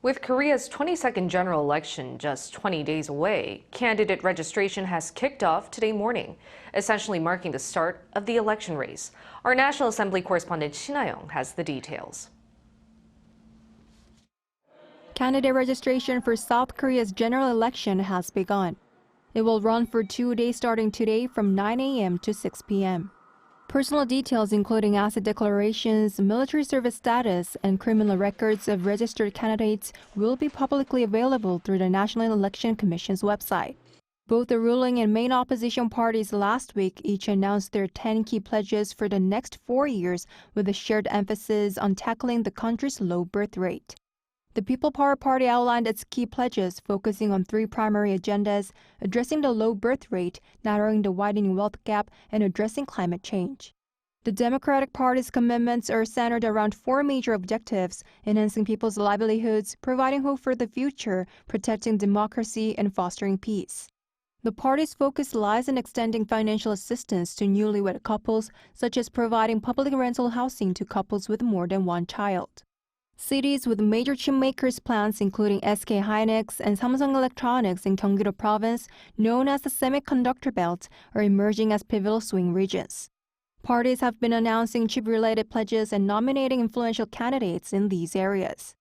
With Korea's 22nd general election just 20 days away, candidate registration has kicked off today morning, essentially marking the start of the election race. Our National Assembly correspondent Shin Ha-young has the details. Candidate registration for South Korea's general election has begun. It will run for 2 days starting today from 9 a.m. to 6 p.m. Personal details including asset declarations, military service status, and criminal records of registered candidates will be publicly available through the National Election Commission's website. Both the ruling and main opposition parties last week each announced their 10 key pledges for the next 4 years with a shared emphasis on tackling the country's low birth rate. The People Power Party outlined its key pledges, focusing on 3 primary agendas: addressing the low birth rate, narrowing the widening wealth gap, and addressing climate change. The Democratic Party's commitments are centered around 4 major objectives: enhancing people's livelihoods, providing hope for the future, protecting democracy, and fostering peace. The party's focus lies in extending financial assistance to newlywed couples, such as providing public rental housing to couples with more than 1 child. Cities with major chip makers plants including SK Hynix and Samsung Electronics in Gyeonggi-do Province, known as the Semiconductor Belt, are emerging as pivotal swing regions. Parties have been announcing chip-related pledges and nominating influential candidates in these areas.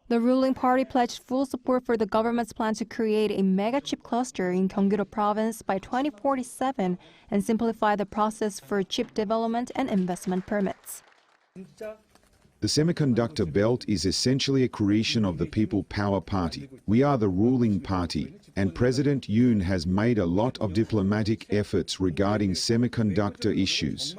The ruling party pledged full support for the government's plan to create a mega chip cluster in Gyeonggi-do Province by 2047 and simplify the process for chip development and investment permits. The Semiconductor Belt is essentially a creation of the People Power Party. We are the ruling party, and President Yoon has made a lot of diplomatic efforts regarding semiconductor issues.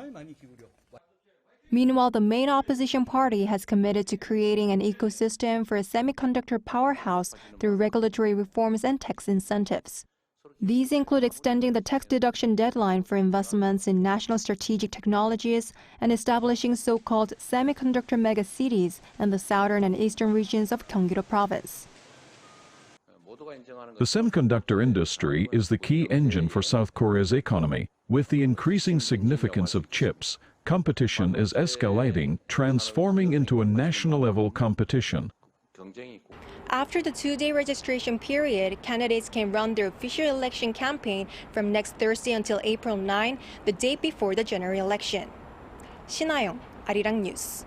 Meanwhile, the main opposition party has committed to creating an ecosystem for a semiconductor powerhouse through regulatory reforms and tax incentives. These include extending the tax deduction deadline for investments in national strategic technologies and establishing so-called semiconductor megacities in the southern and eastern regions of Gyeonggi-do Province. The semiconductor industry is the key engine for South Korea's economy. With the increasing significance of chips, competition is escalating, transforming into a national-level competition. After the 2-day registration period, candidates can run their official election campaign from next Thursday until April 9, the day before the general election. Shin Ha-young, Arirang News.